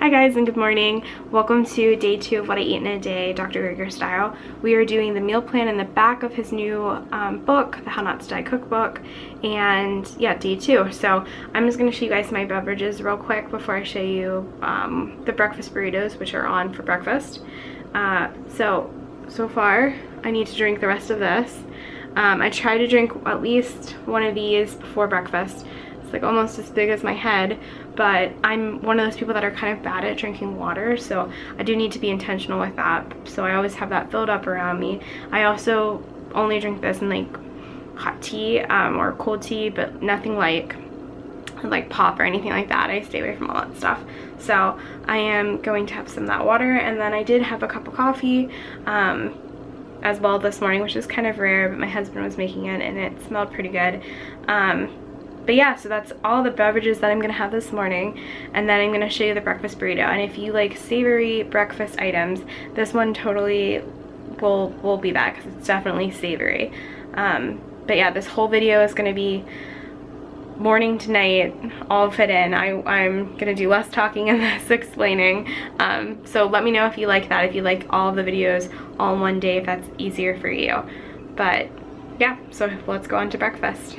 Hi guys and good morning. Welcome to day 2 of what I eat in a day, Dr. Greger style. We are doing the meal plan in the back of his new book, the How Not to Die Cookbook, and yeah, day 2. So I'm just going to show you guys my beverages real quick before I show you the breakfast burritos, which are on for breakfast. So far I need to drink the rest of this. I try to drink at least one of these before breakfast. It's like almost as big as my head, but I'm one of those people that are kind of bad at drinking water, so I do need to be intentional with that. So I always have that filled up around me. I also only drink this in like hot tea or cold tea, but nothing like pop or anything like that. I stay away from all that stuff. So I am going to have some of that water, and then I did have a cup of coffee as well this morning, which is kind of rare, but my husband was making it and it smelled pretty good. But yeah, so that's all the beverages that I'm gonna have this morning, and then I'm gonna show you the breakfast burrito. And if you like savory breakfast items, this one totally will be that, because it's definitely savory. But yeah, this whole video is gonna be morning to night, all fit in. I'm gonna do less talking and less explaining. So let me know if you like that, if you like all of the videos all in one day, if that's easier for you. But yeah, so let's go on to breakfast.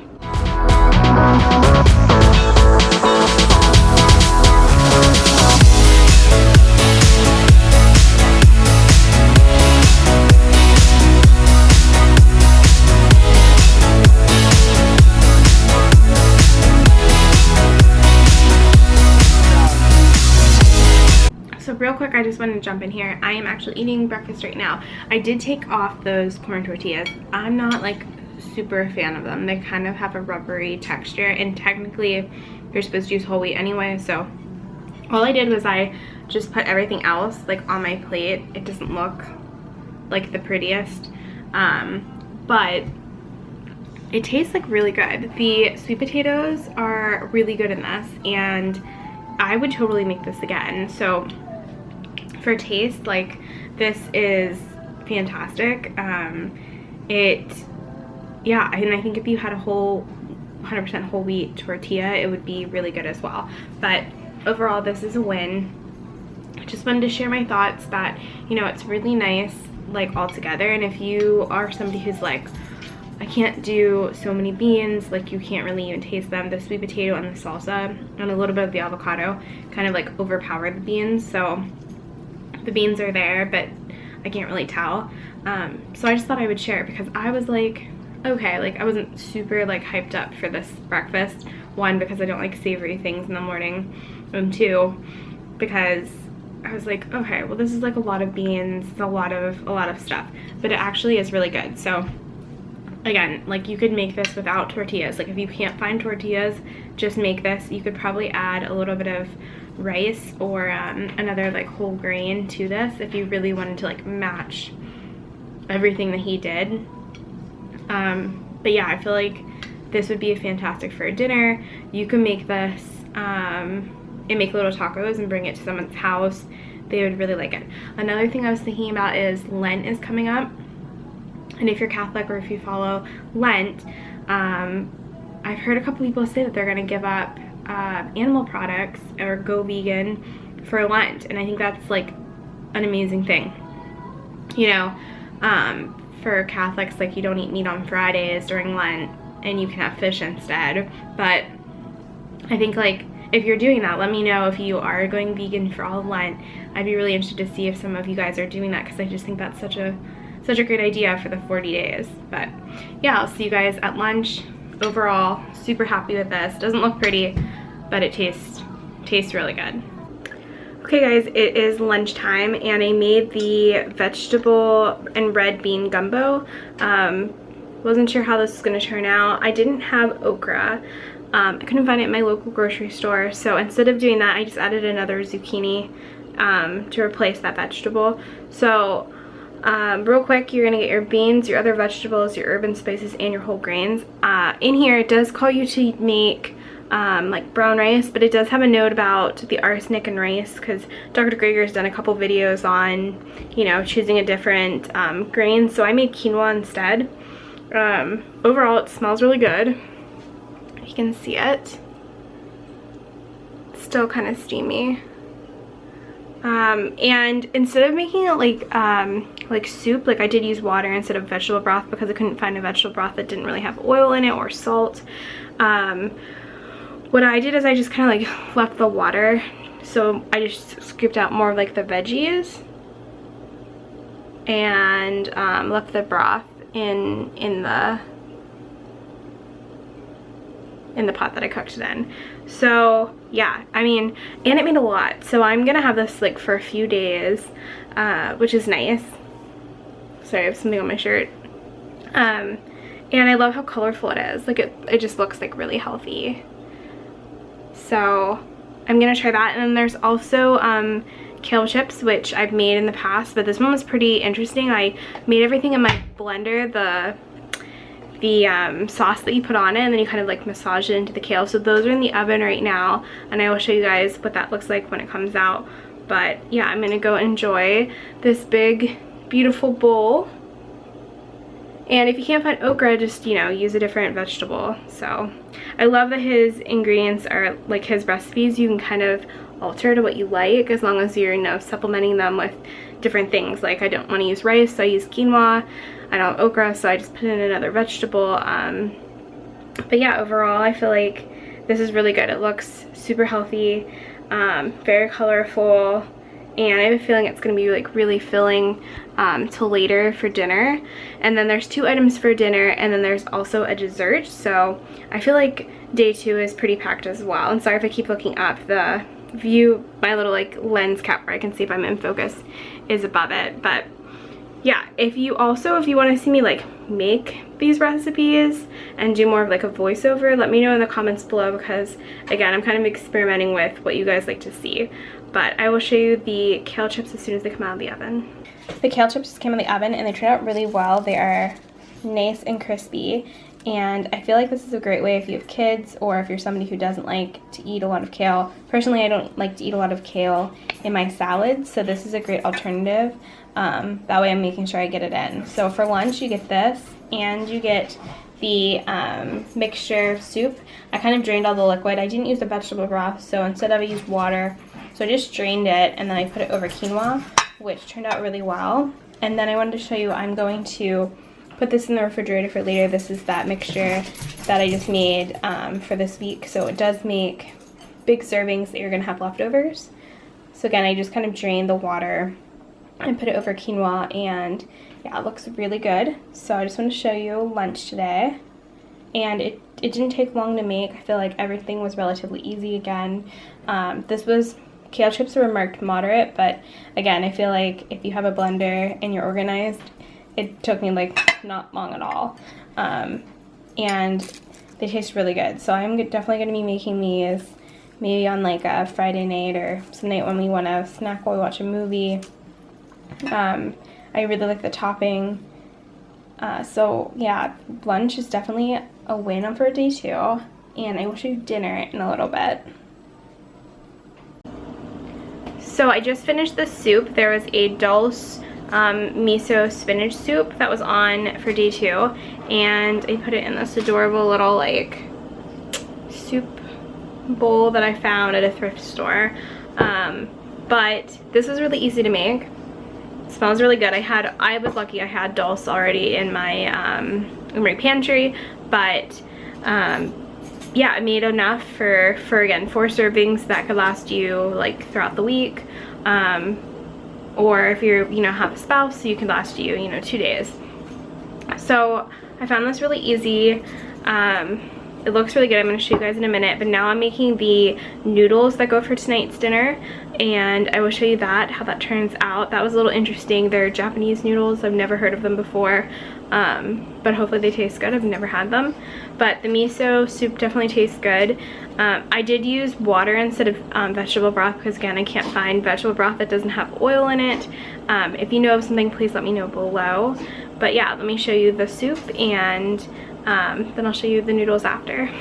So real quick, I just wanted to jump in here. I am actually eating breakfast right now. I did take off those corn tortillas. I'm not like super a fan of them. They kind of have a rubbery texture, and technically you're supposed to use whole wheat anyway, so all I did was I just put everything else like on my plate. It doesn't look like the prettiest, but it tastes like really good. The sweet potatoes are really good in this, and I would totally make this again. So for taste, like, this is fantastic. Yeah, and I think if you had a whole 100% whole wheat tortilla, it would be really good as well. But overall, this is a win. I just wanted to share my thoughts that, you know, it's really nice like all together. And if you are somebody who's like, I can't do so many beans, like you can't really even taste them, the sweet potato and the salsa and a little bit of the avocado kind of like overpower the beans. So the beans are there, but I can't really tell. So I just thought I would share it, because I was like, okay, like I wasn't super like hyped up for this breakfast. One, because I don't like savory things in the morning, and two, because I was like, okay, well this is like a lot of beans, a lot of stuff, but it actually is really good. So again, like you could make this without tortillas. Like if you can't find tortillas, just make this. You could probably add a little bit of rice or another like whole grain to this if you really wanted to like match everything that he did. But yeah, I feel like this would be fantastic for a dinner. You can make this and make little tacos and bring it to someone's house. They would really like it. Another thing I was thinking about is Lent is coming up, and if you're Catholic or if you follow Lent, I've heard a couple people say that they're going to give up animal products or go vegan for Lent, and I think that's like an amazing thing. You know, for Catholics, like you don't eat meat on Fridays during Lent and you can have fish instead. But I think like if you're doing that, let me know if you are going vegan for all of Lent. I'd be really interested to see if some of you guys are doing that, because I just think that's such a great idea for the 40 days. But yeah, I'll see you guys at lunch. Overall, super happy with this. Doesn't look pretty, but it tastes really good. Okay guys, it is lunchtime, and I made the vegetable and red bean gumbo. Wasn't sure how this was going to turn out. I didn't have okra. I couldn't find it in my local grocery store, so instead of doing that, I just added another zucchini to replace that vegetable. So real quick, you're gonna get your beans, your other vegetables, your herbs and spices, and your whole grains. In here, it does call you to make like brown rice, but it does have a note about the arsenic in rice, because Dr. Greger's done a couple videos on, you know, choosing a different grain. So I made quinoa instead. Overall, it smells really good. You can see it. It's still kind of steamy. And instead of making it like soup, like I did use water instead of vegetable broth because I couldn't find a vegetable broth that didn't really have oil in it or salt. What I did is I just kind of like left the water, so I just scooped out more of like the veggies and left the broth in the pot that I cooked it in. So yeah, I mean, and it made a lot, so I'm gonna have this like for a few days, which is nice. Sorry, I have something on my shirt. And I love how colorful it is. Like it just looks like really healthy. So I'm gonna try that. And then there's also kale chips, which I've made in the past, but this one was pretty interesting. I made everything in my blender, the sauce that you put on it, and then you kind of like massage it into the kale. So those are in the oven right now, and I will show you guys what that looks like when it comes out. But yeah, I'm gonna go enjoy this big beautiful bowl. And if you can't find okra, just, you know, use a different vegetable. So I love that his ingredients are like his recipes, you can kind of alter to what you like as long as you're, you know, supplementing them with different things. Like I don't want to use rice, so I use quinoa. I don't have okra, so I just put in another vegetable. But yeah, overall I feel like this is really good. It looks super healthy, very colorful, and I have a feeling it's going to be like really filling till later for dinner. And then there's 2 items for dinner, and then there's also a dessert. So I feel like day 2 is pretty packed as well. And sorry if I keep looking up, the view, my little like lens cap where I can see if I'm in focus is above it. But yeah, if you want to see me like make these recipes and do more of like a voiceover, let me know in the comments below, because again, I'm kind of experimenting with what you guys like to see. But I will show you the kale chips as soon as they come out of the oven. The kale chips just came in the oven and they turned out really well. They are nice and crispy, and I feel like this is a great way if you have kids or if you're somebody who doesn't like to eat a lot of kale. Personally, I don't like to eat a lot of kale in my salads, so this is a great alternative. That way I'm making sure I get it in. So for lunch you get this, and you get the mixture soup. I kind of drained all the liquid. I didn't use the vegetable broth, so instead I used water. So I just drained it, and then I put it over quinoa, which turned out really well. And then I wanted to show you, I'm going to put this in the refrigerator for later. This is that mixture that I just made for this week. So it does make big servings that you're gonna have leftovers. So again, I just kind of drained the water and put it over quinoa, and yeah, it looks really good. So I just want to show you lunch today. And it didn't take long to make. I feel like everything was relatively easy again. Kale chips were marked moderate, but again, I feel like if you have a blender and you're organized, it took me like not long at all. And they taste really good. So I'm definitely going to be making these maybe on like a Friday night or some night when we want to snack while we watch a movie. I really like the topping. So yeah, lunch is definitely a win for day 2, and I will show you dinner in a little bit. So I just finished the soup. There was a Dulse miso spinach soup that was on for day 2, and I put it in this adorable little like soup bowl that I found at a thrift store. But this was really easy to make. It smells really good. I was lucky I had Dulse already in my pantry, but yeah, I made enough for again 4 servings that could last you like throughout the week, or if you're have a spouse, you can last you 2 days. So I found this really easy. It looks really good. I'm going to show you guys in a minute, but now I'm making the noodles that go for tonight's dinner, and I will show you how that turns out. That was a little interesting. They're Japanese noodles. I've never heard of them before, but hopefully they taste good. I've never had them, but the miso soup definitely tastes good. I did use water instead of vegetable broth because again, I can't find vegetable broth that doesn't have oil in it. If you know of something, please let me know below. But yeah, let me show you the soup, and then I'll show you the noodles after.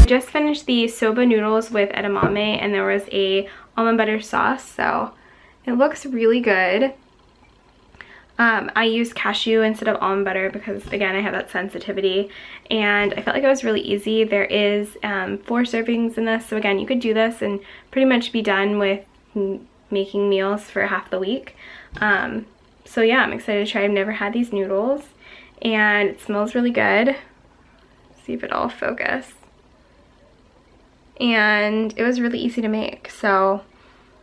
Just finished finished the soba noodles with edamame, and there was a almond butter sauce, so it looks really good. I used cashew instead of almond butter because, again, I have that sensitivity, and I felt like it was really easy. There is 4 servings in this, so again, you could do this and pretty much be done with making meals for half the week. So yeah, I'm excited to try. I've never had these noodles, and it smells really good. Let's see if it'll focus. And it was really easy to make, so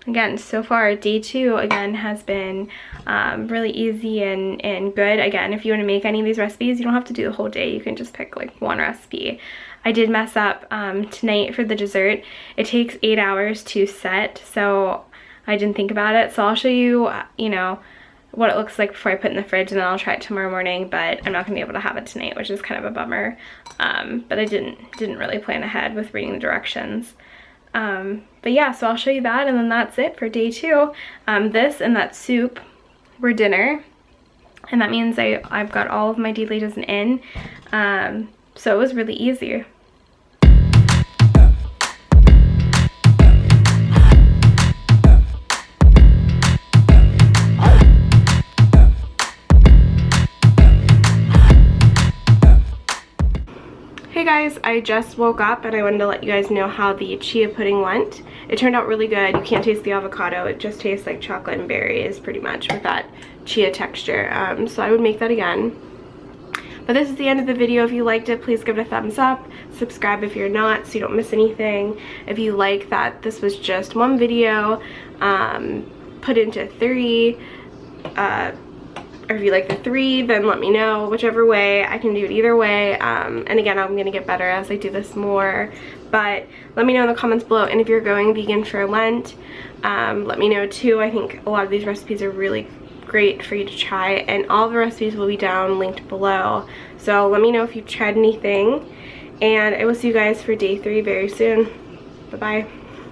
again, so far day 2 again has been really easy and good. Again, if you want to make any of these recipes, you don't have to do the whole day. You can just pick like one recipe. I did mess up tonight for the dessert. It takes 8 hours to set, so I didn't think about it. So I'll show you, you know, what it looks like before I put it in the fridge, and then I'll try it tomorrow morning, but I'm not gonna be able to have it tonight, which is kind of a bummer. But I didn't really plan ahead with reading the directions. But yeah, so I'll show you that, and then that's it for day 2. This and that soup were dinner, and that means I've got all of my daily dozen in. So it was really easy. Hey guys, I just woke up and I wanted to let you guys know how the chia pudding went. It turned out really good. You can't taste the avocado. It just tastes like chocolate and berries pretty much with that chia texture. So I would make that again. But this is the end of the video. If you liked it, please give it a thumbs up. Subscribe if you're not so you don't miss anything. If you like that this was just one video put into 3, or if you like the 3, then let me know. Whichever way, I can do it either way. And again, I'm gonna get better as I do this more. But let me know in the comments below. And if you're going vegan for Lent, let me know too. I think a lot of these recipes are really great for you to try, and all the recipes will be down linked below. So let me know if you've tried anything, and I will see you guys for day 3 very soon. Bye bye.